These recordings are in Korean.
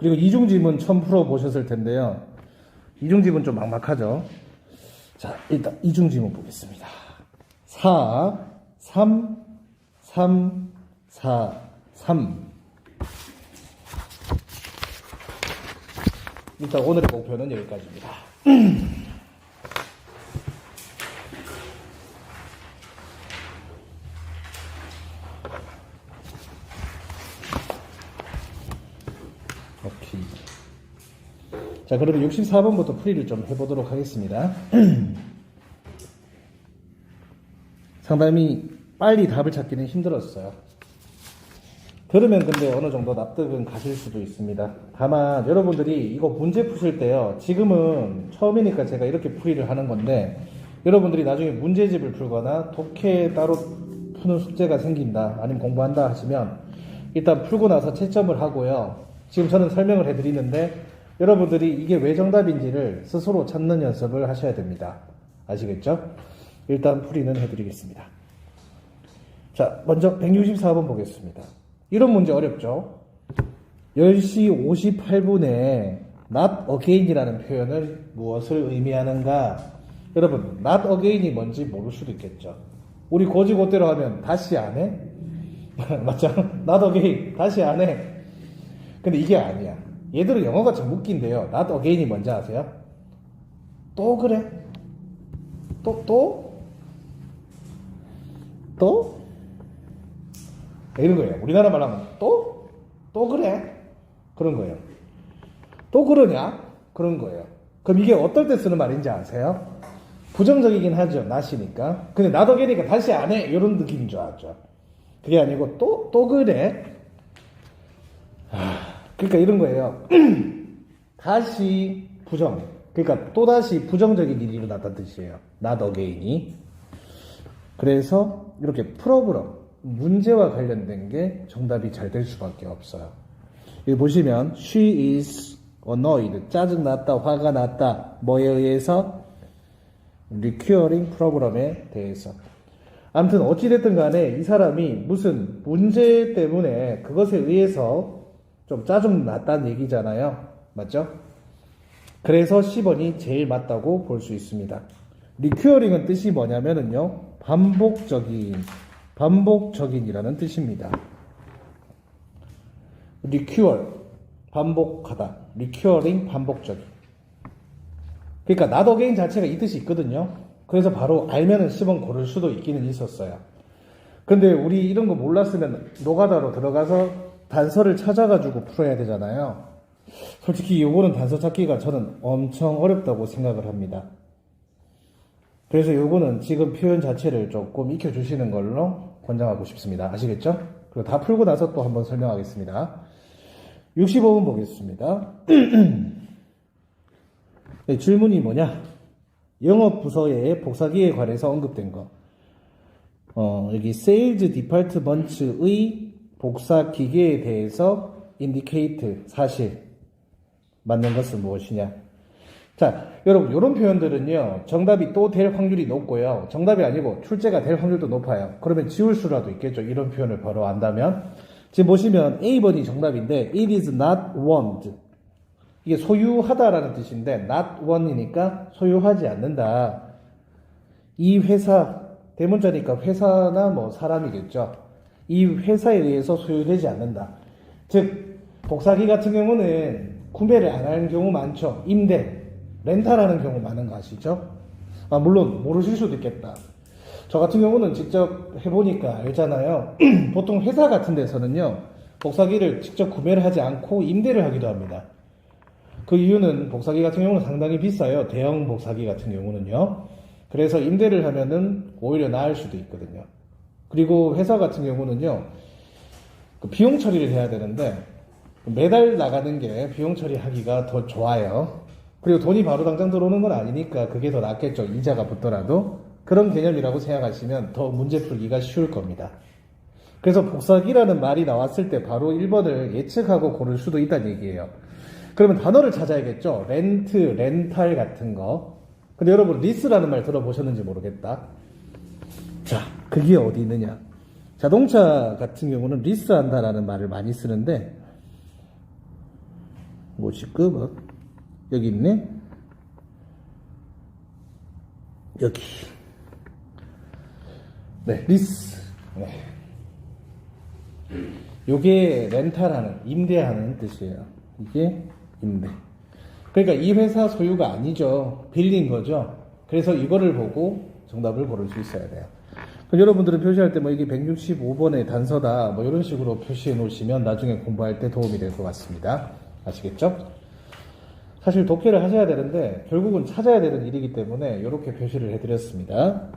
그리고 이중지문 처음 풀어보셨을 텐데요. 이중지문 좀 막막하죠. 자, 일단 이중지문 보겠습니다. 4, 3, 3, 4, 3. 일단 오늘의 목표는 여기까지입니다. 오케이. 자, 그러면 64번부터 풀이를 좀 해보도록 하겠습니다. 상당히 빨리 답을 찾기는 힘들었어요. 들으면 근데 어느 정도 납득은 가실 수도 있습니다. 다만 여러분들이 이거 문제 푸실 때요, 지금은 처음이니까 제가 이렇게 풀이를 하는 건데, 여러분들이 나중에 문제집을 풀거나 독해 따로 푸는 숙제가 생긴다, 아니면 공부한다 하시면 일단 풀고 나서 채점을 하고요, 지금 저는 설명을 해드리는데 여러분들이 이게 왜 정답인지를 스스로 찾는 연습을 하셔야 됩니다. 아시겠죠? 일단 풀이는 해드리겠습니다. 자, 먼저 164번 보겠습니다. 이런 문제 어렵죠? 10시 58분에 not again이라는 표현을 무엇을 의미하는가? 여러분, not again이 뭔지 모를 수도 있겠죠. 우리 고지고대로 하면 다시 안 해? 맞죠? not again, 다시 안 해. 근데 이게 아니야. 얘들은 영어가 좀 웃긴데요. not again이 뭔지 아세요? 또 그래? 또? 이런 거예요. 우리나라 말 하면 또 그래? 그런 거예요. 또 그러냐? 그런 거예요. 그럼 이게 어떨 때 쓰는 말인지 아세요? 부정적이긴 하죠. not이니까. 근데 not again이니까 다시 안 해. 이런 느낌인 줄 알죠. 그게 아니고 또 그래? 그러니까 이런 거예요. 다시 부정. 그러니까 또다시 부정적인 일이 일어났다는 뜻이에요. not again이. 그래서 이렇게 프로그램, 문제와 관련된 게 정답이 잘 될 수밖에 없어요. 여기 보시면 she is annoyed, 짜증났다, 화가 났다, 뭐에 의해서? recurring 프로그램에 대해서. 아무튼 어찌됐든 간에 이 사람이 무슨 문제 때문에 그것에 의해서 좀 짜증났다는 얘기잖아요. 맞죠? 그래서 10번이 제일 맞다고 볼 수 있습니다. recurring은 뜻이 뭐냐면은요, 반복적인이라는 뜻입니다. recur, 반복하다. recurring, 반복적인. 그러니까 not again 자체가 이 뜻이 있거든요. 그래서 바로 알면은 10번 고를 수도 있기는 있었어요. 근데 우리 이런 거 몰랐으면 노가다로 들어가서 단서를 찾아가지고 풀어야 되잖아요. 솔직히 요거는 단서 찾기가 저는 엄청 어렵다고 생각을 합니다. 그래서 요거는 지금 표현 자체를 조금 익혀주시는 걸로 권장하고 싶습니다. 아시겠죠? 그리고 다 풀고 나서 또 한번 설명하겠습니다. 65번 보겠습니다. 네, 질문이 뭐냐? 영업 부서의 복사기에 관해서 언급된 거. 여기 Sales Department의 복사 기계에 대해서 indicate, 사실. 맞는 것은 무엇이냐? 자, 여러분, 이런 표현들은요, 정답이 또 될 확률이 높고요. 정답이 아니고 출제가 될 확률도 높아요. 그러면 지울 수라도 있겠죠. 이런 표현을 바로 안다면. 지금 보시면 A번이 정답인데, it is not owned. 이게 소유하다라는 뜻인데, not one이니까 소유하지 않는다. 이 회사, 대문자니까 회사나 뭐 사람이겠죠. 이 회사에 의해서 소유되지 않는다. 즉, 복사기 같은 경우는 구매를 안 하는 경우 많죠. 임대, 렌탈하는 경우 많은 거 아시죠? 물론 모르실 수도 있겠다. 저 같은 경우는 직접 해보니까 알잖아요. 보통 회사 같은 데서는요, 복사기를 직접 구매를 하지 않고 임대를 하기도 합니다. 그 이유는 복사기 같은 경우는 상당히 비싸요. 대형 복사기 같은 경우는요. 그래서 임대를 하면은 오히려 나을 수도 있거든요. 그리고 회사 같은 경우는요, 그 비용 처리를 해야 되는데 매달 나가는 게 비용 처리하기가 더 좋아요. 그리고 돈이 바로 당장 들어오는 건 아니니까 그게 더 낫겠죠. 이자가 붙더라도. 그런 개념이라고 생각하시면 더 문제 풀기가 쉬울 겁니다. 그래서 복사기라는 말이 나왔을 때 바로 1번을 예측하고 고를 수도 있다는 얘기예요. 그러면 단어를 찾아야겠죠. 렌트, 렌탈 같은 거. 근데 여러분 리스라는 말 들어보셨는지 모르겠다. 자, 그게 어디 있느냐. 자동차 같은 경우는 리스한다라는 말을 많이 쓰는데 50급은 여기 있네. 여기. 네, 리스. 네. 요게 렌탈하는, 임대하는 뜻이에요. 이게 임대. 그러니까 이 회사 소유가 아니죠. 빌린 거죠. 그래서 이거를 보고 정답을 고를 수 있어야 돼요. 그럼 여러분들은 표시할 때 뭐 이게 165번의 단서다 뭐 이런 식으로 표시해 놓으시면 나중에 공부할 때 도움이 될 것 같습니다. 아시겠죠? 사실 독해를 하셔야 되는데 결국은 찾아야 되는 일이기 때문에 이렇게 표시를 해드렸습니다.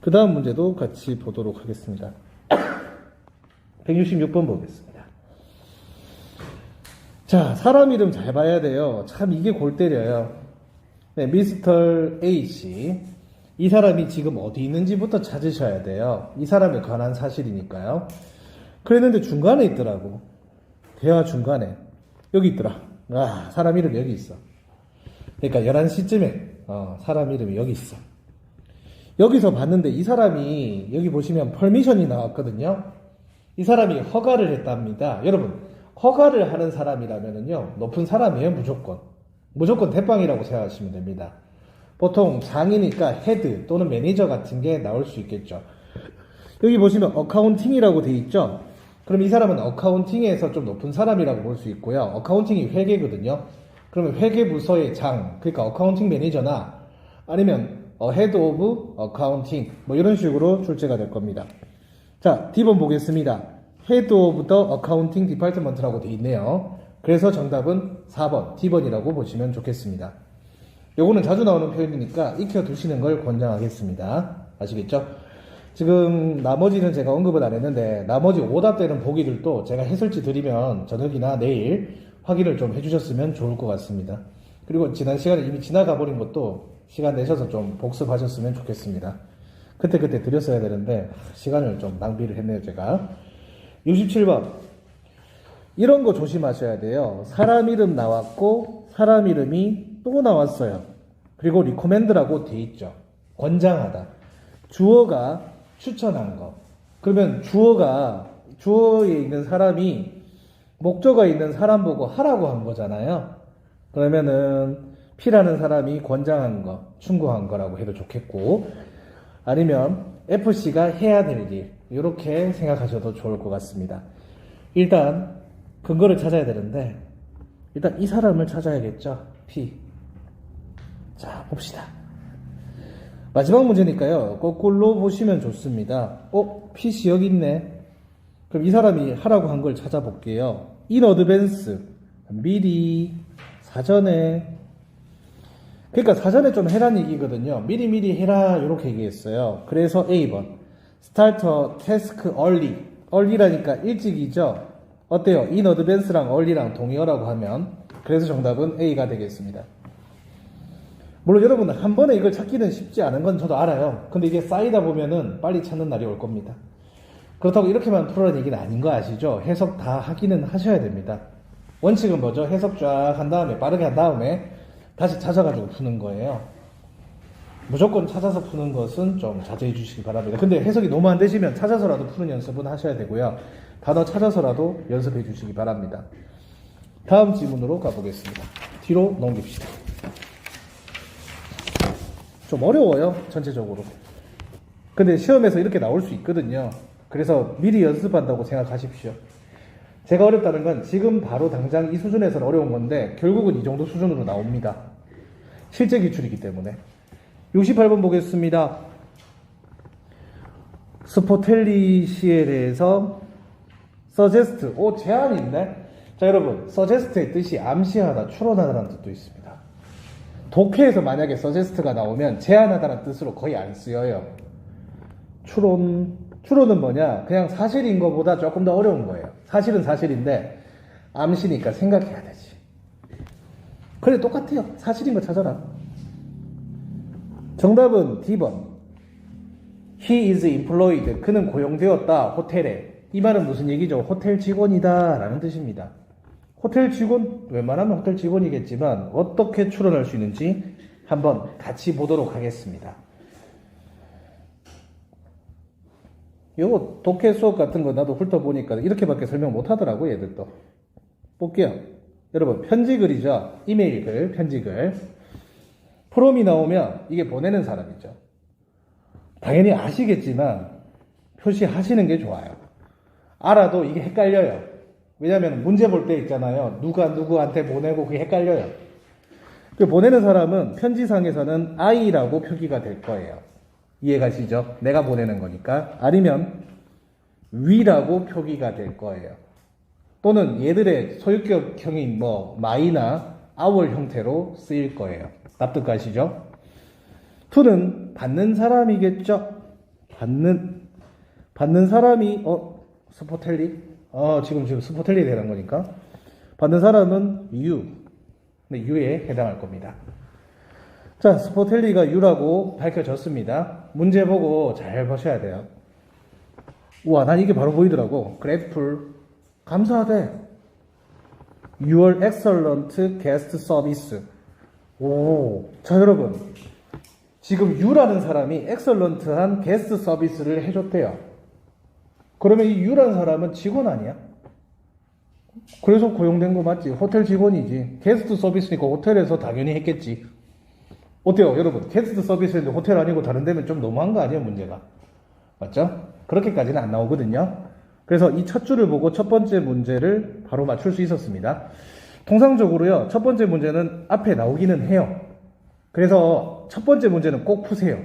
그 다음 문제도 같이 보도록 하겠습니다. 166번 보겠습니다. 자, 사람 이름 잘 봐야 돼요. 참 이게 골 때려요. 네, 미스터 A씨. 이 사람이 지금 어디 있는지부터 찾으셔야 돼요. 이 사람에 관한 사실이니까요. 그랬는데 중간에 있더라고. 대화 중간에. 여기 있더라. 아, 사람 이름 여기 있어. 그러니까 11시쯤에 사람 이름이 여기 있어. 여기서 봤는데 이 사람이 여기 보시면 퍼미션이 나왔거든요. 이 사람이 허가를 했답니다. 여러분, 허가를 하는 사람이라면요 높은 사람이에요. 무조건 대빵이라고 생각하시면 됩니다. 보통 장이니까 헤드 또는 매니저 같은 게 나올 수 있겠죠. 여기 보시면 어카운팅이라고 돼 있죠. 그럼 이 사람은 어카운팅에서 좀 높은 사람이라고 볼 수 있고요. 어카운팅이 회계거든요. 그러면 회계부서의 장, 그러니까 어카운팅 매니저나 아니면 헤드 오브 어카운팅 뭐 이런 식으로 출제가 될 겁니다. 자, D번 보겠습니다. 헤드 오브 더 어카운팅 디파트먼트라고 돼 있네요. 그래서 정답은 4번 D번이라고 보시면 좋겠습니다. 요거는 자주 나오는 표현이니까 익혀두시는 걸 권장하겠습니다. 아시겠죠? 지금 나머지는 제가 언급은 안 했는데 나머지 오답되는 보기들도 제가 해설지 드리면 저녁이나 내일 확인을 좀 해주셨으면 좋을 것 같습니다. 그리고 지난 시간에 이미 지나가 버린 것도 시간 내셔서 좀 복습하셨으면 좋겠습니다. 그때 드렸어야 되는데 시간을 좀 낭비를 했네요 제가. 67번 이런 거 조심하셔야 돼요. 사람 이름 나왔고 사람 이름이 또 나왔어요. 그리고 리코멘드라고 돼 있죠. 권장하다. 주어가 추천한 거. 그러면 주어에 있는 사람이 목적어 있는 사람 보고 하라고 한 거잖아요. 그러면은 P라는 사람이 권장한 거, 충고한 거라고 해도 좋겠고, 아니면 FC가 해야 될 일, 이렇게 생각하셔도 좋을 것 같습니다. 일단 근거를 찾아야 되는데 일단 이 사람을 찾아야겠죠. P. 자, 봅시다. 마지막 문제니까요. 거꾸로 보시면 좋습니다. P씨 여기 있네. 그럼 이 사람이 하라고 한 걸 찾아볼게요. In advance. 미리, 사전에. 그러니까 사전에 좀 해라는 얘기거든요. 미리 해라 이렇게 얘기했어요. 그래서 A번. Start a task early. early라니까 일찍이죠. 어때요? In advance랑 early랑 동의어라고 하면. 그래서 정답은 A가 되겠습니다. 물론 여러분 한 번에 이걸 찾기는 쉽지 않은 건 저도 알아요. 근데 이게 쌓이다 보면은 빨리 찾는 날이 올 겁니다. 그렇다고 이렇게만 풀어라는 얘기는 아닌 거 아시죠? 해석 다 하기는 하셔야 됩니다. 원칙은 뭐죠? 해석 쫙 한 다음에 빠르게 한 다음에 다시 찾아가지고 푸는 거예요. 무조건 찾아서 푸는 것은 좀 자제해 주시기 바랍니다. 근데 해석이 너무 안 되시면 찾아서라도 푸는 연습은 하셔야 되고요. 단어 찾아서라도 연습해 주시기 바랍니다. 다음 지문으로 가보겠습니다. 뒤로 넘깁시다. 좀 어려워요, 전체적으로. 근데 시험에서 이렇게 나올 수 있거든요. 그래서 미리 연습한다고 생각하십시오. 제가 어렵다는 건 지금 바로 당장 이 수준에서는 어려운 건데 결국은 이 정도 수준으로 나옵니다. 실제 기출이기 때문에. 68번 보겠습니다. 스포텔리 씨에 대해서 suggest, 제안이 있네. 자, 여러분, suggest의 뜻이 암시하다, 추론하다라는 뜻도 있습니다. 독해에서 만약에 suggest가 나오면 제안하다라는 뜻으로 거의 안 쓰여요. 추론은 뭐냐? 그냥 사실인 것보다 조금 더 어려운 거예요. 사실은 사실인데 암시니까 생각해야 되지. 그래, 똑같아요. 사실인 거 찾아라. 정답은 D번. He is employed. 그는 고용되었다. 호텔에. 이 말은 무슨 얘기죠? 호텔 직원이다 라는 뜻입니다. 호텔 직원, 웬만하면 호텔 직원이겠지만 어떻게 추론할 수 있는지 한번 같이 보도록 하겠습니다. 요거 독해 수업 같은 거 나도 훑어보니까 이렇게밖에 설명 못 하더라고 얘들도. 볼게요. 여러분 편지글이죠. 이메일글, 편지글. 프롬이 나오면 이게 보내는 사람이죠. 당연히 아시겠지만 표시하시는 게 좋아요. 알아도 이게 헷갈려요. 왜냐하면 문제 볼 때 있잖아요. 누가 누구한테 보내고 그게 헷갈려요. 그 보내는 사람은 편지상에서는 I라고 표기가 될 거예요. 이해가시죠? 내가 보내는 거니까. 아니면 We라고 표기가 될 거예요. 또는 얘들의 소유격형인 my나 our 형태로 쓰일 거예요. 납득가시죠? to는 받는 사람이겠죠? 받는 사람이 스포텔리? 지금 스포텔리 되는 거니까. 받는 사람은 you. 네, you에 해당할 겁니다. 자, 스포텔리가 you라고 밝혀졌습니다. 문제 보고 잘 보셔야 돼요. 우와, 난 이게 바로 보이더라고. grateful. 감사하대. Your excellent guest service. 오, 자 여러분, 지금 you라는 사람이 excellent한 guest 서비스를 해줬대요. 그러면 이 you라는 사람은 직원 아니야? 그래서 고용된 거 맞지? 호텔 직원이지. 게스트 서비스니까 호텔에서 당연히 했겠지. 어때요, 여러분? 게스트 서비스인데 호텔 아니고 다른 데면 좀 너무한 거 아니에요, 문제가? 맞죠? 그렇게까지는 안 나오거든요. 그래서 이 첫 줄을 보고 첫 번째 문제를 바로 맞출 수 있었습니다. 통상적으로요, 첫 번째 문제는 앞에 나오기는 해요. 그래서 첫 번째 문제는 꼭 푸세요.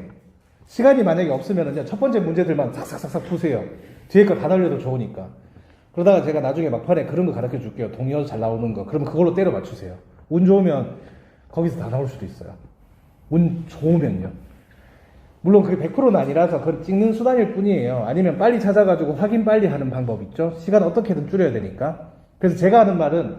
시간이 만약에 없으면은요, 첫 번째 문제들만 싹싹싹싹 푸세요. 뒤에 거 다 날려도 좋으니까. 그러다가 제가 나중에 막판에 그런 거 가르쳐 줄게요. 동의어서 잘 나오는 거. 그러면 그걸로 때려 맞추세요. 운 좋으면 거기서 다 나올 수도 있어요. 운 좋으면요. 물론 그게 100%는 아니라서 그걸 찍는 수단일 뿐이에요. 아니면 빨리 찾아가지고 확인 빨리 하는 방법 있죠. 시간 어떻게든 줄여야 되니까. 그래서 제가 하는 말은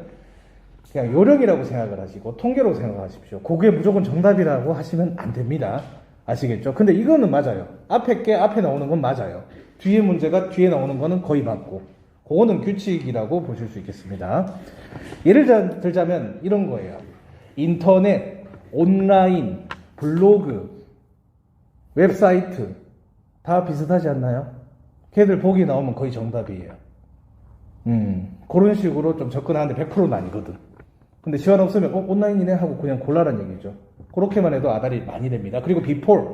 그냥 요령이라고 생각을 하시고 통계로 생각하십시오. 그게 무조건 정답이라고 하시면 안 됩니다. 아시겠죠? 근데 이거는 맞아요. 앞에 게 앞에 나오는 건 맞아요. 뒤에 문제가 뒤에 나오는 거는 거의 맞고. 그거는 규칙이라고 보실 수 있겠습니다. 예를 들자면 이런 거예요. 인터넷, 온라인, 블로그, 웹사이트 다 비슷하지 않나요? 걔들 보기 나오면 거의 정답이에요. 그런 식으로 좀 접근하는데 100%는 아니거든. 근데 시간 없으면 온라인이네 하고 그냥 골라란 얘기죠. 그렇게만 해도 아다리 많이 됩니다. 그리고 before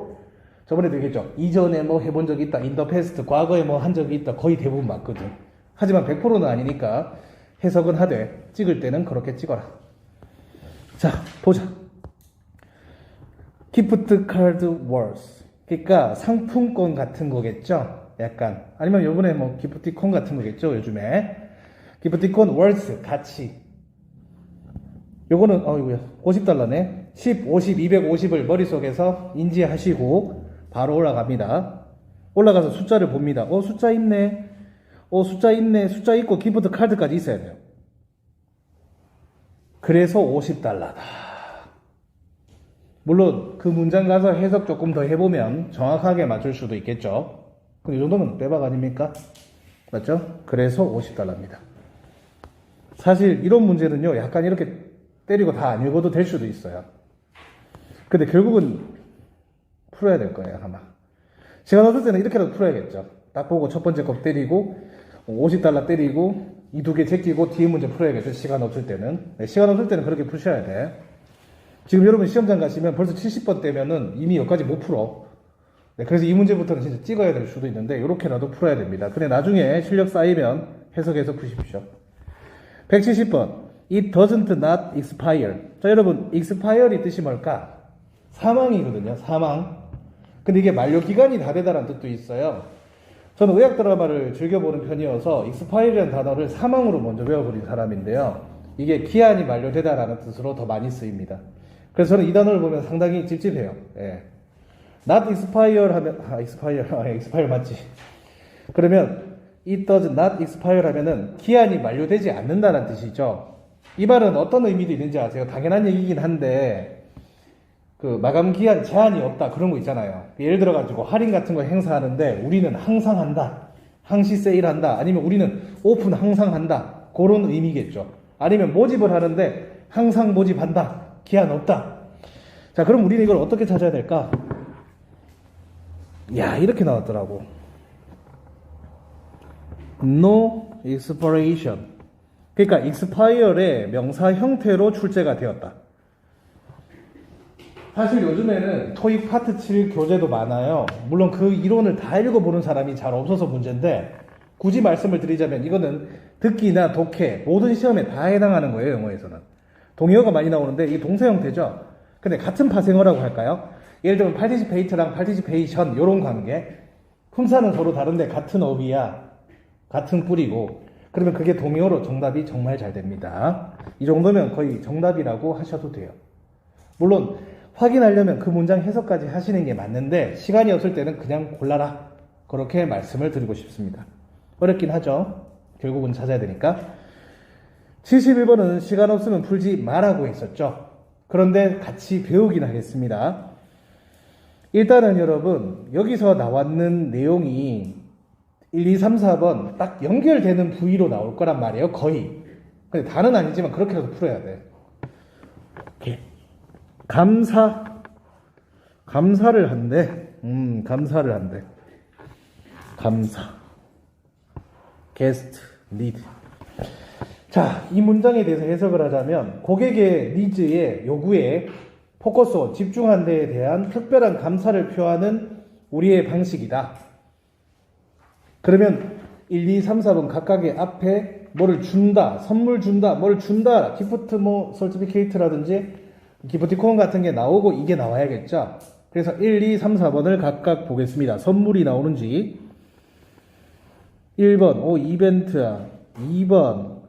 저번에도 얘기했죠. 이전에 뭐 해본 적이 있다. in the past 과거에 뭐 한 적이 있다. 거의 대부분 맞거든. 하지만 100%는 아니니까 해석은 하되 찍을 때는 그렇게 찍어라. 자, 보자. gift card worth. 그러니까 상품권 같은 거겠죠? 약간. 아니면 요번에 뭐 기프티콘 같은 거겠죠? 요즘에. 기프티콘 worth, 가치. 요거는, 이거야. $50네. 10, 50, 250을 머릿속에서 인지하시고 바로 올라갑니다. 올라가서 숫자를 봅니다. 숫자 있네. 숫자 있네. 숫자 있고 기프트 카드까지 있어야 돼요. 그래서 $50다. 물론 그 문장 가서 해석 조금 더 해보면 정확하게 맞출 수도 있겠죠. 근데 이 정도면 빼박 아닙니까? 맞죠? 그래서 $50입니다. 사실 이런 문제는요, 약간 이렇게 때리고 다 안 읽어도 될 수도 있어요. 근데 결국은 풀어야 될 거예요, 아마. 시간 없을 때는 이렇게라도 풀어야겠죠. 딱 보고 첫 번째 거 때리고, $50 때리고, 이 두 개 제끼고 뒤에 문제 풀어야겠죠, 시간 없을 때는. 네, 시간 없을 때는 그렇게 푸셔야 돼. 지금 여러분 시험장 가시면 벌써 70번 되면은 이미 여기까지 못 풀어. 네, 그래서 이 문제부터는 진짜 찍어야 될 수도 있는데, 이렇게라도 풀어야 됩니다. 근데 나중에 실력 쌓이면 해석해서 푸십시오. 170번. It doesn't not expire. 자, 여러분, expire이 뜻이 뭘까? 사망이거든요, 사망. 근데 이게 만료기간이 다 되다라는 뜻도 있어요. 저는 의학 드라마를 즐겨보는 편이어서 expire라는 단어를 사망으로 먼저 외워버린 사람인데요. 이게 기한이 만료되다라는 뜻으로 더 많이 쓰입니다. 그래서 저는 이 단어를 보면 상당히 찝찝해요. 예. not expire 하면, expire 맞지. 그러면 it does not expire 하면은 기한이 만료되지 않는다는 뜻이죠. 이 말은 어떤 의미도 있는지 아세요? 당연한 얘기긴 한데, 그 마감 기한 제한이 없다 그런 거 있잖아요. 예를 들어가지고 할인 같은 거 행사하는데 우리는 항상 한다. 항시 세일한다. 아니면 우리는 오픈 항상 한다. 그런 의미겠죠. 아니면 모집을 하는데 항상 모집한다. 기한 없다. 자, 그럼 우리는 이걸 어떻게 찾아야 될까? 야, 이렇게 나왔더라고. No expiration. 그러니까 expire의 명사 형태로 출제가 되었다. 사실 요즘에는 토익 파트 7 교재도 많아요. 물론 그 이론을 다 읽어보는 사람이 잘 없어서 문제인데 굳이 말씀을 드리자면 이거는 듣기나 독해 모든 시험에 다 해당하는 거예요. 영어에서는 동의어가 많이 나오는데 이게 동사 형태죠. 근데 같은 파생어라고 할까요? 예를 들면 participate랑 participation 이런 관계. 품사는 서로 다른데 같은 어휘야, 같은 뿌리고, 그러면 그게 동의어로 정답이 정말 잘 됩니다. 이 정도면 거의 정답이라고 하셔도 돼요. 물론 확인하려면 그 문장 해석까지 하시는 게 맞는데 시간이 없을 때는 그냥 골라라, 그렇게 말씀을 드리고 싶습니다. 어렵긴 하죠. 결국은 찾아야 되니까. 71번은 시간 없으면 풀지 말라고 했었죠. 그런데 같이 배우긴 하겠습니다. 일단은 여러분 여기서 나왔는 내용이 1, 2, 3, 4번 딱 연결되는 부위로 나올 거란 말이에요. 거의. 근데 다는 아니지만 그렇게라도 풀어야 돼. 오케이. 감사를 한대. 감사를 한대. 감사. 게스트, 니드. 자, 이 문장에 대해서 해석을 하자면 고객의 니즈에, 요구에 포커스, 집중한 데에 대한 특별한 감사를 표하는 우리의 방식이다. 그러면 1, 2, 3, 4번 각각의 앞에 뭐를 준다, 선물 준다, 뭘 준다, 기프트 서티피케이트라든지 기프티콘 같은 게 나오고 이게 나와야겠죠. 그래서 1, 2, 3, 4번을 각각 보겠습니다. 선물이 나오는지. 1번, 이벤트야. 2번,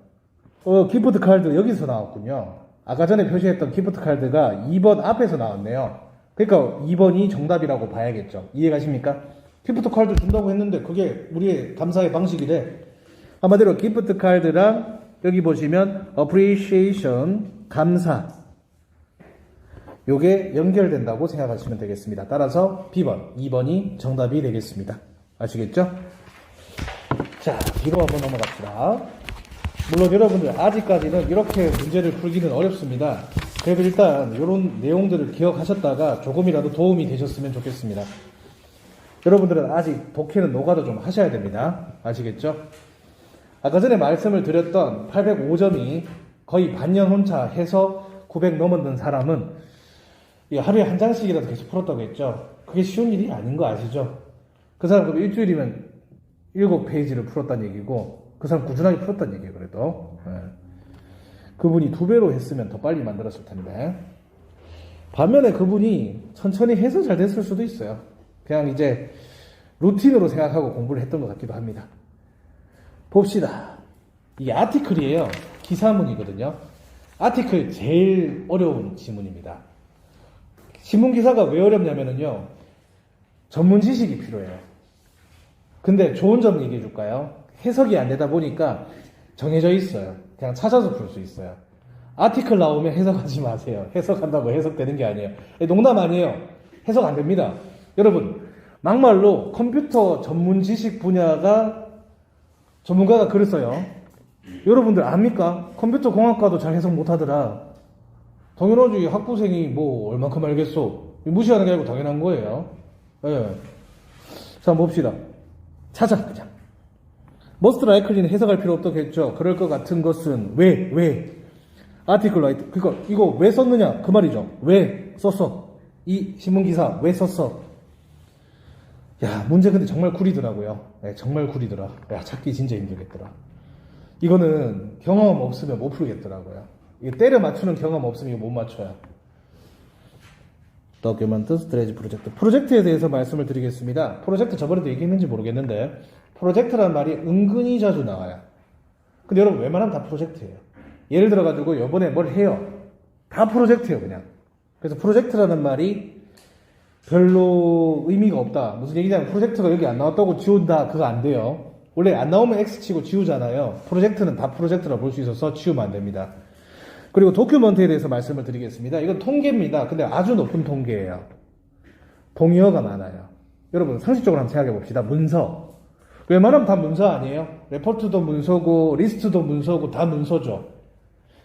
기프트 카드 여기서 나왔군요. 아까 전에 표시했던 기프트 카드가 2번 앞에서 나왔네요. 그러니까 2번이 정답이라고 봐야겠죠. 이해가십니까? 기프트 카드 준다고 했는데 그게 우리의 감사의 방식이래. 한마디로 기프트 카드랑 여기 보시면 appreciation, 감사, 요게 연결된다고 생각하시면 되겠습니다. 따라서 B번, 2번이 정답이 되겠습니다. 아시겠죠? 자, B로 한번 넘어갑시다. 물론 여러분들 아직까지는 이렇게 문제를 풀기는 어렵습니다. 그래도 일단 이런 내용들을 기억하셨다가 조금이라도 도움이 되셨으면 좋겠습니다. 여러분들은 아직 독해는 노가다 좀 하셔야 됩니다. 아시겠죠? 아까 전에 말씀을 드렸던 805점이 거의 반년 혼자 해서 900 넘었는 사람은 하루에 한 장씩이라도 계속 풀었다고 했죠. 그게 쉬운 일이 아닌 거 아시죠? 그 사람 그럼 일주일이면 7페이지를 풀었다는 얘기고 그 사람 꾸준하게 풀었다는 얘기예요. 그래도 그분이 2배로 했으면 더 빨리 만들었을 텐데, 반면에 그분이 천천히 해서 잘 됐을 수도 있어요. 그냥 이제 루틴으로 생각하고 공부를 했던 것 같기도 합니다. 봅시다. 이게 아티클이에요. 기사문이거든요. 아티클 제일 어려운 지문입니다. 신문기사가 왜 어렵냐면요, 전문 지식이 필요해요. 근데 좋은 점 얘기해 줄까요? 해석이 안 되다 보니까 정해져 있어요. 그냥 찾아서 풀 수 있어요. 아티클 나오면 해석하지 마세요. 해석한다고 해석되는 게 아니에요. 농담 아니에요. 해석 안 됩니다. 여러분, 막말로 컴퓨터 전문 지식 분야가 전문가가 글을 써요. 여러분들 압니까? 컴퓨터 공학과도 잘 해석 못 하더라. 당연하지. 학부생이 뭐 얼만큼 알겠어. 무시하는 게 아니고 당연한 거예요. 예. 자, 한번 봅시다. 찾아, 그냥. 머스트 라이클리는 해석할 필요 없겠죠. 그럴 것 같은 것은 왜 아티클 라이트, 그러니까 이거 왜 썼느냐 그 말이죠. 왜 썼어? 이 신문기사 왜 썼어? 야, 문제 근데 정말 구리더라고요. 네, 정말 구리더라. 야, 찾기 진짜 힘들겠더라. 이거는 경험 없으면 못 풀겠더라고요. 이게 때려 맞추는 경험 없으면 이거 못 맞춰요. 도큐먼트 스트레지 프로젝트. 프로젝트에 대해서 말씀을 드리겠습니다. 프로젝트 저번에도 얘기했는지 모르겠는데 프로젝트라는 말이 은근히 자주 나와요. 근데 여러분 웬만하면 다 프로젝트예요. 예를 들어가지고 요번에 뭘 해요. 다 프로젝트예요, 그냥. 그래서 프로젝트라는 말이 별로 의미가 없다. 무슨 얘기냐면 프로젝트가 여기 안 나왔다고 지운다. 그거 안 돼요. 원래 안 나오면 X치고 지우잖아요. 프로젝트는 다 프로젝트라 볼 수 있어서 지우면 안 됩니다. 그리고 도큐먼트에 대해서 말씀을 드리겠습니다. 이건 통계입니다. 근데 아주 높은 통계예요. 동의어가 많아요. 여러분 상식적으로 한번 생각해 봅시다. 문서. 웬만하면 다 문서 아니에요? 레포트도 문서고 리스트도 문서고 다 문서죠.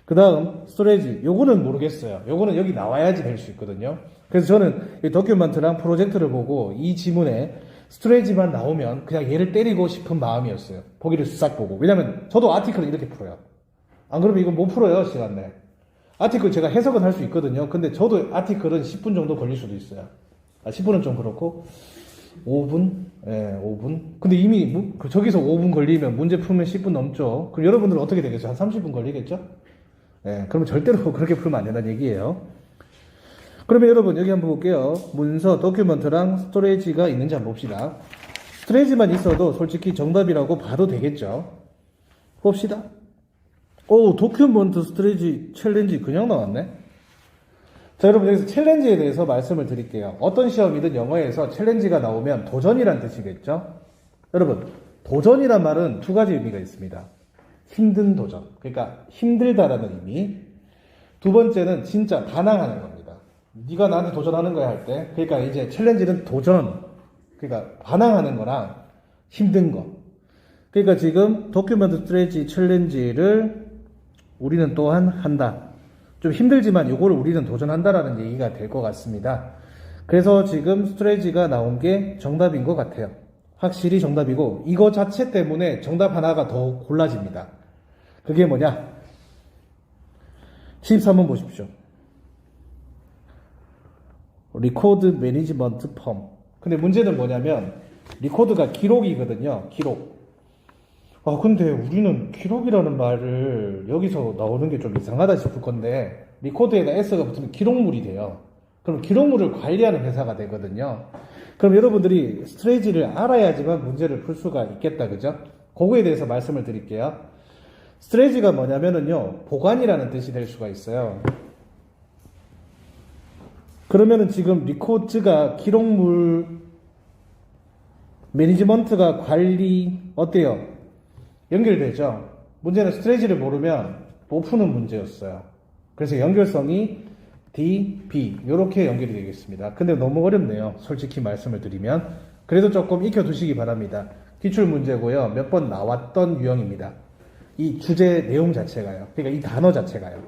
그 다음 스토리지. 요거는 모르겠어요. 요거는 여기 나와야지 될 수 있거든요. 그래서 저는 이 도큐먼트랑 프로젝트를 보고 이 지문에 스토리지만 나오면 그냥 얘를 때리고 싶은 마음이었어요. 보기를 싹 보고. 왜냐면 저도 아티클을 이렇게 풀어요. 안 그러면 이건 못 풀어요, 시간 내. 아티클 제가 해석은 할 수 있거든요. 근데 저도 아티클은 10분 정도 걸릴 수도 있어요. 10분은 좀 그렇고 5분? 예, 5분. 근데 이미 저기서 5분 걸리면 문제 풀면 10분 넘죠. 그럼 여러분들은 어떻게 되겠죠? 한 30분 걸리겠죠? 예, 그러면 절대로 그렇게 풀면 안 된다는 얘기예요. 그러면 여러분 여기 한번 볼게요. 문서, 도큐먼트랑 스토리지가 있는지 한번 봅시다. 스토리지만 있어도 솔직히 정답이라고 봐도 되겠죠. 봅시다. 오, 도큐먼트 스토리지 챌린지 그냥 나왔네. 자, 여러분 여기서 챌린지에 대해서 말씀을 드릴게요. 어떤 시험이든 영어에서 챌린지가 나오면 도전이란 뜻이겠죠. 여러분, 도전이란 말은 두 가지 의미가 있습니다. 힘든 도전, 그러니까 힘들다라는 의미. 두 번째는 진짜 반항하는 겁니다. 네가 나한테 도전하는 거야 할 때, 그러니까 이제 챌린지는 도전, 그러니까 반항하는 거랑 힘든 거. 그러니까 지금 도큐먼트 스트레지 챌린지를 우리는 또한 한다. 좀 힘들지만 이거를 우리는 도전한다라는 얘기가 될 것 같습니다. 그래서 지금 스트레지가 나온 게 정답인 것 같아요. 확실히 정답이고 이거 자체 때문에 정답 하나가 더 골라집니다. 그게 뭐냐? 13번 보십시오. 리코드 매니지먼트 펌. 근데 문제는 뭐냐면 리코드가 기록이거든요. 기록. 근데 우리는 기록이라는 말을 여기서 나오는 게 좀 이상하다 싶을 건데 리코드에다 S가 붙으면 기록물이 돼요. 그럼 기록물을 관리하는 회사가 되거든요. 그럼 여러분들이 스트레이지를 알아야지만 문제를 풀 수가 있겠다, 그죠? 그거에 대해서 말씀을 드릴게요. 스트레이지가 뭐냐면은요, 보관이라는 뜻이 될 수가 있어요. 그러면은 지금 리코드가 기록물, 매니지먼트가 관리, 어때요? 연결되죠? 문제는 스트레이지를 모르면 못 푸는 문제였어요. 그래서 연결성이 D, B 이렇게 연결이 되겠습니다. 근데 너무 어렵네요. 솔직히 말씀을 드리면. 그래도 조금 익혀두시기 바랍니다. 기출문제고요. 몇 번 나왔던 유형입니다. 이 주제 내용 자체가요. 그러니까 이 단어 자체가요.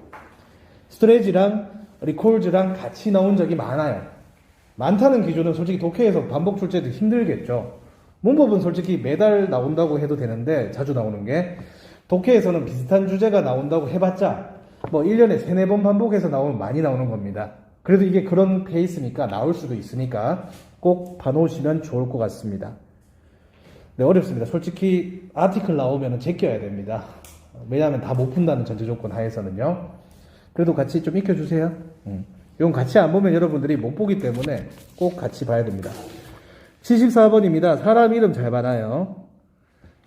스토리지랑 리콜즈랑 같이 나온 적이 많아요. 많다는 기준은 솔직히 독해에서 반복 출제도 힘들겠죠. 문법은 솔직히 매달 나온다고 해도 되는데 자주 나오는 게 독해에서는 비슷한 주제가 나온다고 해봤자 뭐 1년에 3, 4번 반복해서 나오면 많이 나오는 겁니다. 그래도 이게 그런 페이스니까 나올 수도 있으니까 꼭 봐놓으시면 좋을 것 같습니다. 네, 어렵습니다. 솔직히 아티클 나오면 제껴야 됩니다. 왜냐하면 다 못 푼다는 전제 조건 하에서는요. 그래도 같이 좀 익혀주세요. 이건 같이 안 보면 여러분들이 못 보기 때문에 꼭 같이 봐야 됩니다. 74번입니다. 사람 이름 잘 봐라요.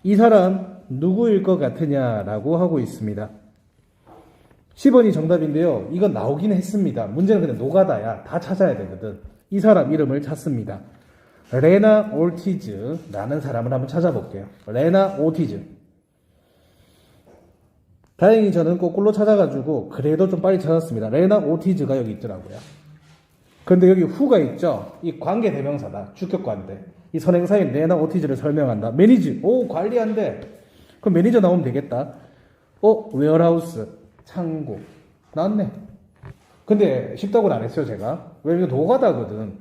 이 사람 누구일 것 같으냐라고 하고 있습니다. 10번이 정답인데요. 이건 나오긴 했습니다. 문제는 그냥 노가다야. 다 찾아야 되거든. 이 사람 이름을 찾습니다. 레나 올티즈라는 사람을 한번 찾아볼게요. 레나 올티즈. 다행히 저는 거꾸로 찾아가지고 그래도 좀 빨리 찾았습니다. 레나 올티즈가 여기 있더라고요. 그런데 여기 후가 있죠. 이 관계 대명사다. 주격관대. 이 선행사인 레나 올티즈를 설명한다. 매니지. 오, 관리한대. 그럼 매니저 나오면 되겠다. 웨어하우스. 창고. 나왔네. 근데 쉽다고는 안 했어요, 제가. 왜 이거 노가다거든.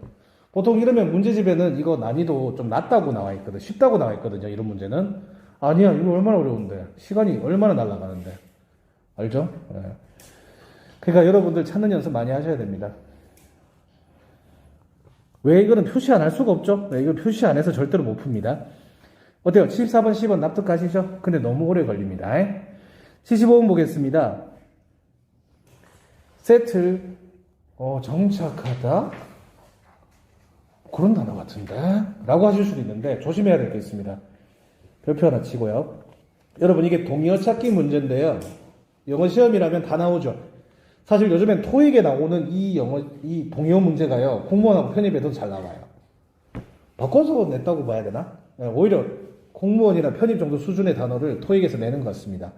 보통 이러면 문제집에는 이거 난이도 좀 낮다고 나와 있거든. 쉽다고 나와 있거든요, 이런 문제는. 아니야, 이거 얼마나 어려운데. 시간이 얼마나 날아가는데. 알죠? 네. 그러니까 여러분들 찾는 연습 많이 하셔야 됩니다. 왜 이거는 표시 안 할 수가 없죠? 네, 이거 표시 안 해서 절대로 못 풉니다. 어때요? 74번, 10번 납득하시죠? 근데 너무 오래 걸립니다. 75번 보겠습니다. 세틀, 정착하다? 그런 단어 같은데? 라고 하실 수도 있는데, 조심해야 될 게 있습니다. 별표 하나 치고요. 여러분, 이게 동의어 찾기 문제인데요. 영어 시험이라면 다 나오죠. 사실 요즘엔 토익에 나오는 이 동의어 문제가요, 공무원하고 편입에도 잘 나와요. 바꿔서 냈다고 봐야 되나? 오히려 공무원이나 편입 정도 수준의 단어를 토익에서 내는 것 같습니다.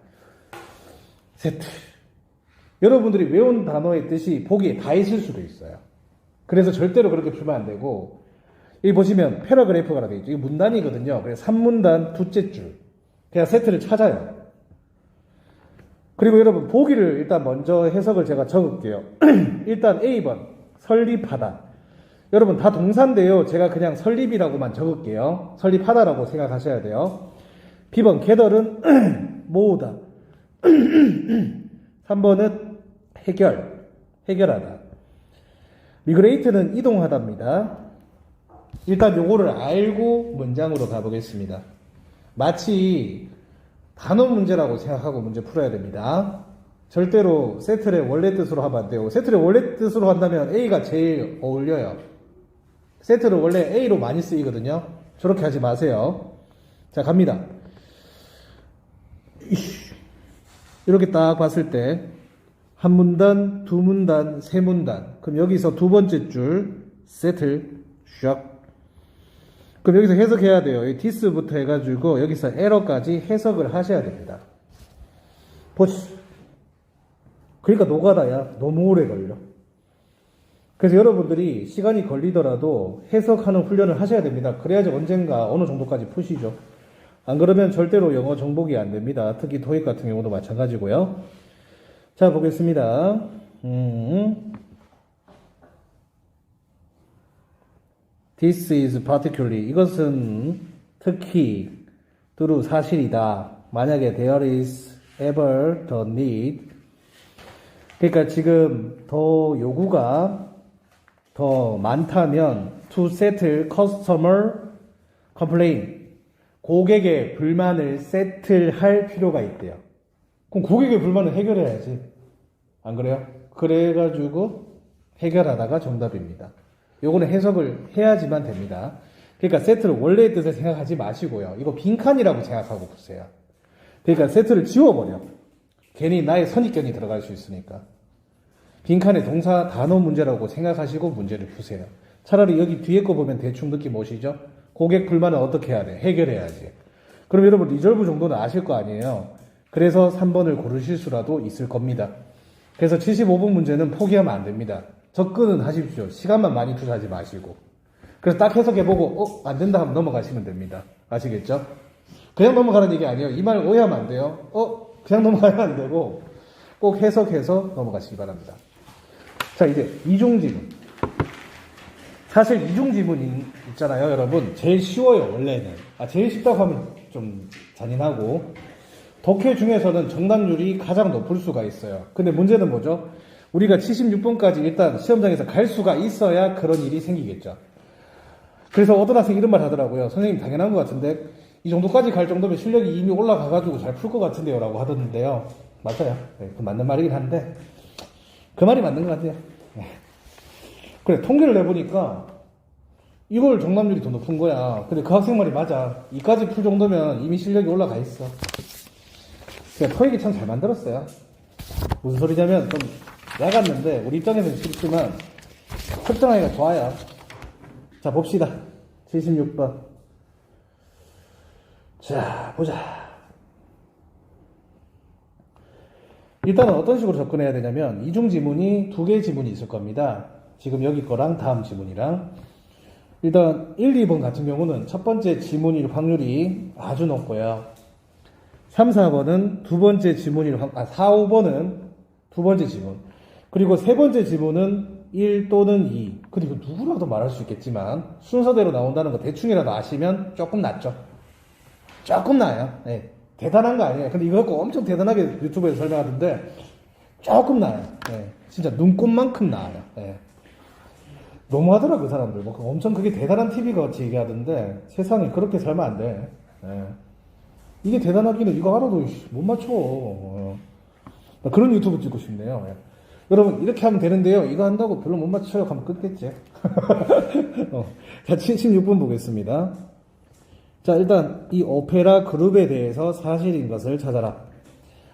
세틀. 여러분들이 외운 단어의 뜻이 보기에 다 있을 수도 있어요. 그래서 절대로 그렇게 풀면 안 되고, 여기 보시면 패러그래프가 되어 있죠. 이게 문단이거든요. 그래서 3문단 두째 줄. 그냥 세트를 찾아요. 그리고 여러분, 보기를 일단 먼저 해석을 제가 적을게요. 일단 A번, 설립하다. 여러분, 다 동사인데요. 제가 그냥 설립이라고만 적을게요. 설립하다라고 생각하셔야 돼요. B번, 게덜은 모으다. 3번은 해결하다. 미그레이트는 이동하다입니다. 일단 요거를 알고 문장으로 가보겠습니다. 마치 단어 문제라고 생각하고 문제 풀어야 됩니다. 절대로 세트의 원래 뜻으로 하면 안 돼요. 세트의 원래 뜻으로 한다면 A가 제일 어울려요. 세트를 원래 A로 많이 쓰이거든요. 저렇게 하지 마세요. 자, 갑니다. 이렇게 딱 봤을 때 한 문단, 두 문단, 세 문단. 그럼 여기서 두 번째 줄 세틀 샥. 그럼 여기서 해석해야 돼요. 이 디스부터 해가지고 여기서 에러까지 해석을 하셔야 됩니다. 보시. 그러니까 노가다야. 너무 오래 걸려. 그래서 여러분들이 시간이 걸리더라도 해석하는 훈련을 하셔야 됩니다. 그래야지 언젠가 어느 정도까지 푸시죠. 안 그러면 절대로 영어 정복이 안 됩니다. 특히 토익 같은 경우도 마찬가지고요. 자, 보겠습니다. This is particularly. 이것은 특히 true 사실이다. 만약에 there is ever the need. 그러니까 지금 더 요구가 더 많다면 to settle customer complaint. 고객의 불만을 세틀할 필요가 있대요. 그럼 고객의 불만을 해결해야지. 안 그래요? 그래가지고 해결하다가 정답입니다. 요거는 해석을 해야지만 됩니다. 그러니까 세트를 원래의 뜻을 생각하지 마시고요. 이거 빈칸이라고 생각하고 보세요. 그러니까 세트를 지워버려. 괜히 나의 선입견이 들어갈 수 있으니까. 빈칸에 동사 단어 문제라고 생각하시고 문제를 푸세요. 차라리 여기 뒤에 거 보면 대충 느낌 오시죠? 고객 불만은 어떻게 해야 돼? 해결해야지. 그럼 여러분 리졸브 정도는 아실 거 아니에요? 그래서 3번을 고르실 수라도 있을 겁니다. 그래서 75번 문제는 포기하면 안 됩니다. 접근은 하십시오. 시간만 많이 투자하지 마시고. 그래서 딱 해석해보고 안 된다 하면 넘어가시면 됩니다. 아시겠죠? 그냥 넘어가는 얘기 아니에요. 이 말 오해하면 안 돼요. 그냥 넘어가면 안 되고 꼭 해석해서 넘어가시기 바랍니다. 자, 이제 이중지문. 사실 이중지문 있잖아요, 여러분. 제일 쉬워요, 원래는. 제일 쉽다고 하면 좀 잔인하고. 독해 중에서는 정답률이 가장 높을 수가 있어요. 근데 문제는 뭐죠? 우리가 76번까지 일단 시험장에서 갈 수가 있어야 그런 일이 생기겠죠. 그래서 어떤 학생이 이런 말 하더라고요. 선생님 당연한 것 같은데 이 정도까지 갈 정도면 실력이 이미 올라가가지고 잘 풀 것 같은데요 라고 하던데요. 맞아요. 네, 그 맞는 말이긴 한데 그 말이 맞는 것 같아요. 네. 그래, 통계를 내보니까 이걸 정답률이 더 높은 거야. 근데 그 학생 말이 맞아. 이까지 풀 정도면 이미 실력이 올라가 있어. 그러니까 토익이 참 잘 만들었어요. 무슨 소리냐면 좀 야갔는데 우리 입장에서는 싫지만 설정하기가 좋아요. 자, 봅시다. 76번. 자, 보자. 일단은 어떤 식으로 접근해야 되냐면 이중 지문이 두 개의 지문이 있을 겁니다. 지금 여기 거랑 다음 지문이랑. 일단 1, 2번 같은 경우는 첫 번째 지문일 확률이 아주 높고요. 3, 4번은 두 번째 지문일 확률, 4, 5번은 두 번째 지문. 그리고 세 번째 지문은 1 또는 2. 근데 이거 누구라도 말할 수 있겠지만 순서대로 나온다는 거 대충이라도 아시면 조금 낫죠. 조금 나아요. 네. 대단한 거 아니에요. 근데 이거 갖고 엄청 대단하게 유튜브에서 설명하던데 조금 나아요. 네. 진짜 눈꽃만큼 나아요. 네. 너무하더라 그 사람들. 뭐 엄청 그게 대단한 TV 같이 얘기하던데 세상에 그렇게 살면 안 돼. 네. 이게 대단하기는 이거 알아도 못 맞춰. 나 그런 유튜브 찍고 싶네요. 네. 여러분 이렇게 하면 되는데요. 이거 한다고 별로 못 맞춰요. 하면 끝겠지. 자, 76번 보겠습니다. 자, 일단 이 오페라 그룹에 대해서 사실인 것을 찾아라.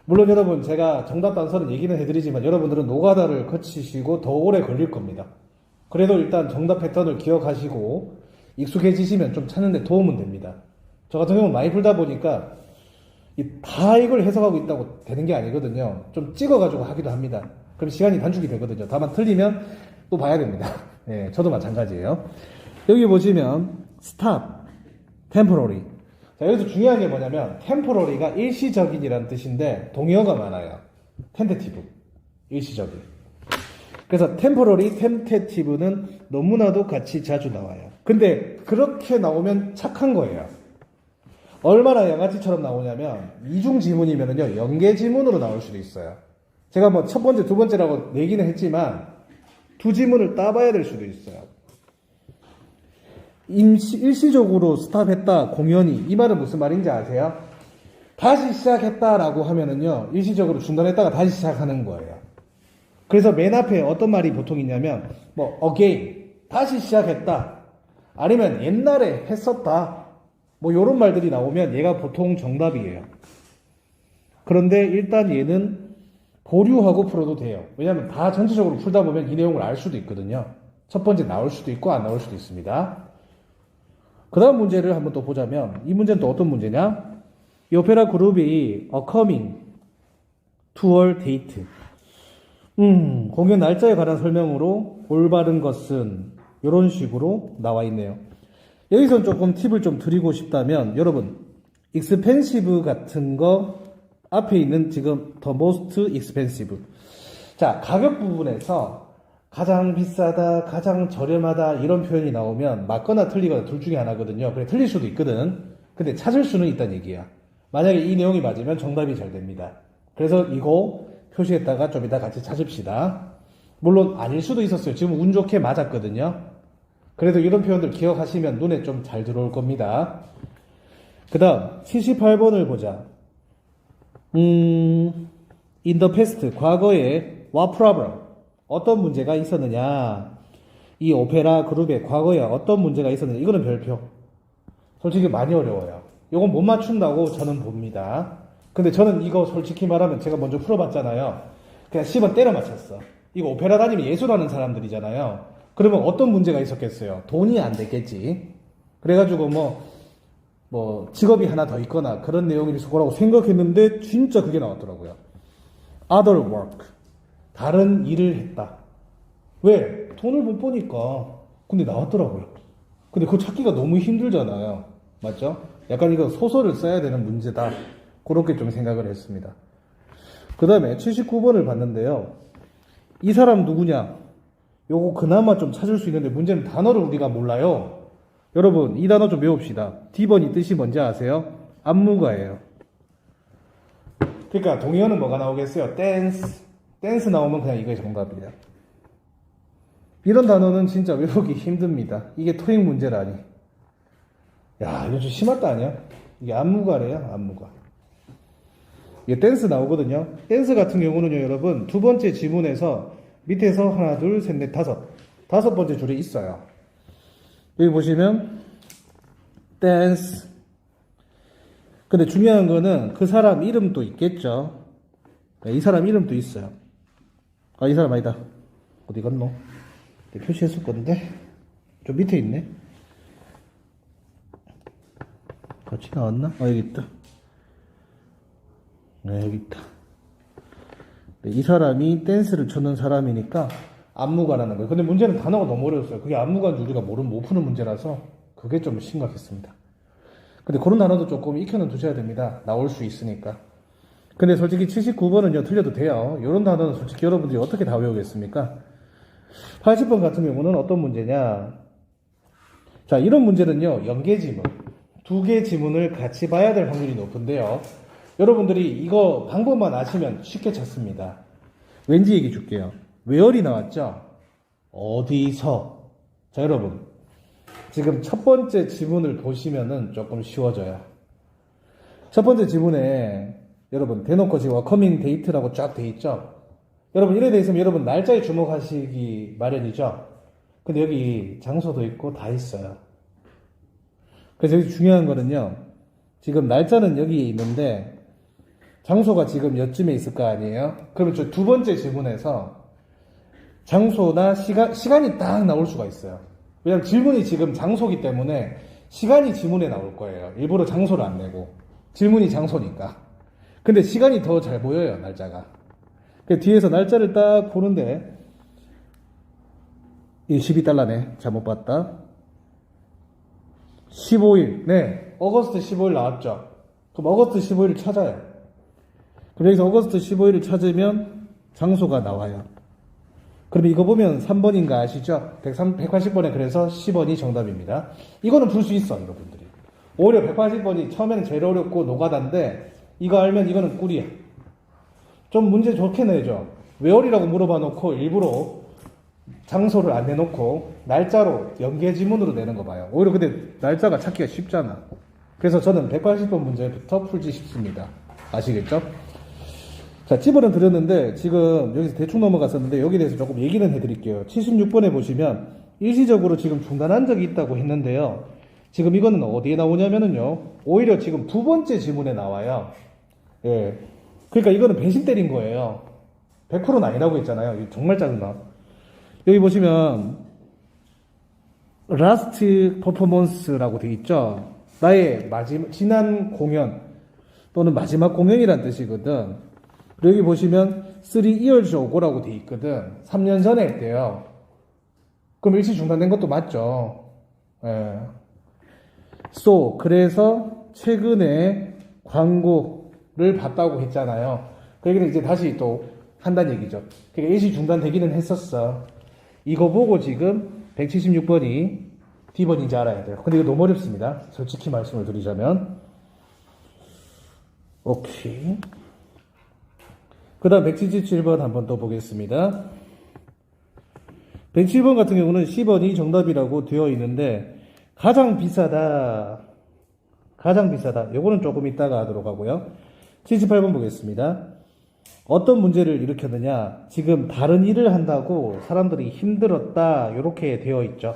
물론 여러분 제가 정답 단서는 얘기는 해드리지만 여러분들은 노가다를 거치시고 더 오래 걸릴 겁니다. 그래도 일단 정답 패턴을 기억하시고 익숙해지시면 좀 찾는 데 도움은 됩니다. 저 같은 경우는 많이 풀다 보니까 다 이걸 해석하고 있다고 되는 게 아니거든요. 좀 찍어가지고 하기도 합니다. 그럼 시간이 단축이 되거든요. 다만 틀리면 또 봐야 됩니다. 네, 저도 마찬가지예요. 여기 보시면 stop, temporary. 자, 여기서 중요한 게 뭐냐면 temporary가 일시적인이라는 뜻인데 동의어가 많아요. tentative, 일시적인. 그래서 temporary, tentative는 너무나도 같이 자주 나와요. 근데 그렇게 나오면 착한 거예요. 얼마나 양아치처럼 나오냐면 이중 지문이면은요 연계 지문으로 나올 수도 있어요. 제가 뭐 첫 번째, 두 번째라고 내기는 했지만 두 지문을 따봐야 될 수도 있어요. 일시적으로 스탑했다 공연이, 이 말은 무슨 말인지 아세요? 다시 시작했다라고 하면은요 일시적으로 중단했다가 다시 시작하는 거예요. 그래서 맨 앞에 어떤 말이 보통 있냐면 뭐 again 다시 시작했다, 아니면 옛날에 했었다, 뭐 요런 말들이 나오면 얘가 보통 정답이에요. 그런데 일단 얘는 보류하고 풀어도 돼요. 왜냐하면 다 전체적으로 풀다 보면 이 내용을 알 수도 있거든요. 첫 번째 나올 수도 있고 안 나올 수도 있습니다. 그 다음 문제를 한번 또 보자면, 이 문제는 또 어떤 문제냐? 이 오페라 그룹이 a coming tour date, 공연 날짜에 관한 설명으로 올바른 것은 이런 식으로 나와 있네요. 여기서 조금 팁을 좀 드리고 싶다면, 여러분 expensive 같은 거 앞에 있는 지금 the most expensive, 자 가격 부분에서 가장 비싸다, 가장 저렴하다 이런 표현이 나오면 맞거나 틀리거나 둘 중에 하나거든요. 그래 틀릴 수도 있거든. 근데 찾을 수는 있다는 얘기야. 만약에 이 내용이 맞으면 정답이 잘 됩니다. 그래서 이거 표시했다가 좀 이따 같이 찾읍시다. 물론 아닐 수도 있었어요. 지금 운 좋게 맞았거든요. 그래도 이런 표현들 기억하시면 눈에 좀 잘 들어올 겁니다. 그 다음 78번을 보자. In the past, 과거에 what problem, 어떤 문제가 있었느냐. 이 오페라 그룹의 과거에 어떤 문제가 있었느냐. 이거는 별표. 솔직히 많이 어려워요. 이건 못 맞춘다고 저는 봅니다. 근데 저는 이거 솔직히 말하면 제가 먼저 풀어봤잖아요. 그냥 10원 때려 맞췄어. 이거 오페라 다니면 예술하는 사람들이잖아요. 그러면 어떤 문제가 있었겠어요? 돈이 안 됐겠지. 그래가지고 뭐 직업이 하나 더 있거나 그런 내용이 있을 거라고 생각했는데 진짜 그게 나왔더라고요. Other work, 다른 일을 했다. 왜? 돈을 못 버니까. 근데 나왔더라고요. 근데 그거 찾기가 너무 힘들잖아요. 맞죠? 약간 이거 소설을 써야 되는 문제다. 그렇게 좀 생각을 했습니다. 그 다음에 79번을 봤는데요. 이 사람 누구냐? 요거 그나마 좀 찾을 수 있는데 문제는 단어를 우리가 몰라요. 여러분 이 단어 좀 외웁시다. D번이 뜻이 뭔지 아세요? 안무가예요. 그러니까 동의어는 뭐가 나오겠어요? 댄스 나오면 그냥 이게 정답이에요. 이런 단어는 진짜 외우기 힘듭니다. 이게 토익 문제라니. 야, 이거 좀 심하다 아니야? 이게 안무가래요, 안무가. 이게 댄스 나오거든요. 댄스 같은 경우는요, 여러분, 두 번째 지문에서 밑에서 하나, 둘, 셋, 넷, 다섯 번째 줄에 있어요. 여기 보시면 댄스. 근데 중요한 거는 그 사람 이름도 있겠죠. 이 사람 이름도 있어요. 아, 이 사람 아니다. 어디 갔노? 표시했을 건데 좀 밑에 있네. 같이 나왔나? 아, 여기 있다. 네, 여기 있다. 네, 이 사람이 댄스를 추는 사람이니까 안무가라는 거예요. 근데 문제는 단어가 너무 어려웠어요. 그게 안무가인지 우리가 모르면 못 푸는 문제라서 그게 좀 심각했습니다. 근데 그런 단어도 조금 익혀는 두셔야 됩니다. 나올 수 있으니까. 근데 솔직히 79번은요 틀려도 돼요. 이런 단어는 솔직히 여러분들이 어떻게 다 외우겠습니까? 80번 같은 경우는 어떤 문제냐. 자, 이런 문제는요 연계 지문, 두 개 지문을 같이 봐야 될 확률이 높은데요, 여러분들이 이거 방법만 아시면 쉽게 찾습니다. 왠지 얘기 줄게요. where이 나왔죠? 어디서. 자, 여러분 지금 첫 번째 지문을 보시면은 조금 쉬워져요. 첫 번째 지문에 여러분 대놓고 지금 커밍 데이트라고 쫙 돼 있죠? 여러분 이래 돼 있으면 여러분 날짜에 주목하시기 마련이죠? 근데 여기 장소도 있고 다 있어요. 그래서 여기 중요한 거는요, 지금 날짜는 여기에 있는데 장소가 지금 여쯤에 있을 거 아니에요? 그러면 저 두 번째 지문에서 장소나 시간이 딱 나올 수가 있어요. 왜냐면 질문이 지금 장소기 때문에 시간이 지문에 나올 거예요. 일부러 장소를 안 내고. 질문이 장소니까. 근데 시간이 더 잘 보여요, 날짜가. 뒤에서 날짜를 딱 보는데, 이 12달러네. 잘못 봤다. 15일. 네. 어거스트 15일 나왔죠. 그럼 어거스트 15일을 찾아요. 그럼 여기서 어거스트 15일을 찾으면 장소가 나와요. 그럼 이거 보면 3번인가 아시죠? 180번에 그래서 10번이 정답입니다. 이거는 풀 수 있어, 여러분들이. 오히려 180번이 처음에는 제일 어렵고 노가다인데 이거 알면 이거는 꿀이야. 좀 문제 좋게 내죠. 웨어리라고 물어봐 놓고 일부러 장소를 안 내놓고 날짜로 연계 지문으로 내는 거 봐요. 오히려 근데 날짜가 찾기가 쉽잖아. 그래서 저는 180번 문제부터 풀지 싶습니다. 아시겠죠? 자, 찝어는 드렸는데 지금 여기서 대충 넘어갔었는데 여기에 대해서 조금 얘기는 해드릴게요. 76번에 보시면 일시적으로 지금 중단한 적이 있다고 했는데요. 지금 이거는 어디에 나오냐면은요. 오히려 지금 두 번째 지문에 나와요. 예. 그러니까 이거는 배신 때린 거예요. 100%는 아니라고 했잖아요. 이거 정말 짜증나. 여기 보시면 last performance라고 돼 있죠. 나의 지난 공연 또는 마지막 공연이란 뜻이거든. 그리고 여기 보시면 3 years ago라고 돼 있거든. 3년 전에 했대요. 그럼 일시 중단된 것도 맞죠. 예. So, 그래서 최근에 광고를 봤다고 했잖아요. 그 얘기는 이제 다시 또 한다는 얘기죠. 그러니까 일시 중단되기는 했었어. 이거 보고 지금 176번이 D번인지 알아야 돼요. 근데 이거 너무 어렵습니다. 솔직히 말씀을 드리자면. 오케이. 그 다음 177번 한번 더 보겠습니다. 107번 같은 경우는 10번이 정답이라고 되어 있는데 가장 비싸다. 요거는 조금 이따가 하도록 하고요. 78번 보겠습니다. 어떤 문제를 일으켰느냐. 지금 다른 일을 한다고 사람들이 힘들었다. 요렇게 되어 있죠.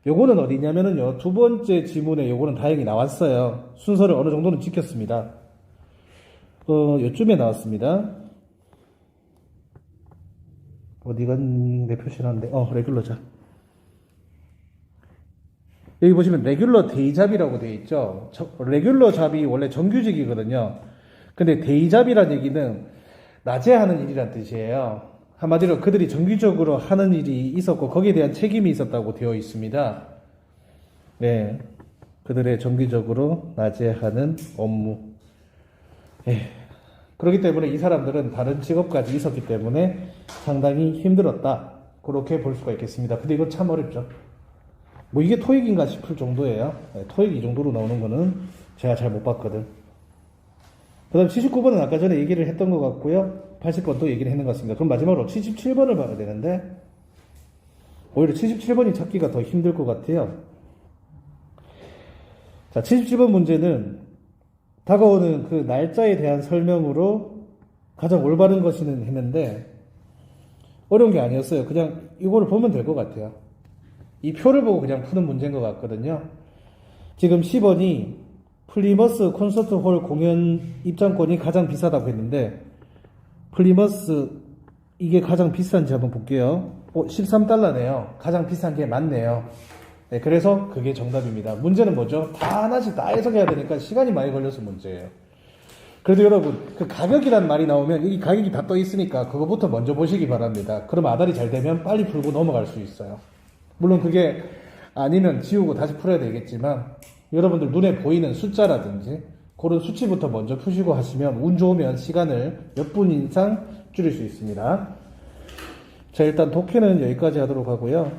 요거는 어디냐면은요. 두 번째 지문에 요거는 다행히 나왔어요. 순서를 어느 정도는 지켰습니다. 요쯤에 나왔습니다. 어디가 내 표시라는데, 레귤러자. 여기 보시면 레귤러 데이잡이라고 되어 있죠. 레귤러 잡이 원래 정규직이거든요. 근데 데이잡이란 얘기는 낮에 하는 일이란 뜻이에요. 한마디로 그들이 정규적으로 하는 일이 있었고 거기에 대한 책임이 있었다고 되어 있습니다. 네, 그들의 정기적으로 낮에 하는 업무. 그렇기 때문에 이 사람들은 다른 직업까지 있었기 때문에 상당히 힘들었다. 그렇게 볼 수가 있겠습니다. 근데 이건 참 어렵죠. 뭐 이게 토익인가 싶을 정도예요. 토익 이 정도로 나오는 거는 제가 잘 못 봤거든. 그 다음 79번은 아까 전에 얘기를 했던 것 같고요. 80번도 얘기를 했는 것 같습니다. 그럼 마지막으로 77번을 봐야 되는데 오히려 77번이 찾기가 더 힘들 것 같아요. 자, 77번 문제는 다가오는 그 날짜에 대한 설명으로 가장 올바른 것이는 했는데 어려운 게 아니었어요. 그냥 이거를 보면 될 것 같아요. 이 표를 보고 그냥 푸는 문제인 것 같거든요. 지금 10번이 플리머스 콘서트 홀 공연 입장권이 가장 비싸다고 했는데 플리머스 이게 가장 비싼지 한번 볼게요. 13달러네요. 가장 비싼 게 맞네요. 네, 그래서 그게 정답입니다. 문제는 뭐죠? 다 하나씩 다 해석해야 되니까 시간이 많이 걸려서 문제예요. 그래도 여러분 그 가격이란 말이 나오면 이 가격이 다 떠 있으니까 그거부터 먼저 보시기 바랍니다. 그럼 아다리 잘 되면 빨리 풀고 넘어갈 수 있어요. 물론 그게 아니면 지우고 다시 풀어야 되겠지만 여러분들 눈에 보이는 숫자라든지 그런 수치부터 먼저 푸시고 하시면 운 좋으면 시간을 몇 분 이상 줄일 수 있습니다. 자, 일단 독해는 여기까지 하도록 하고요.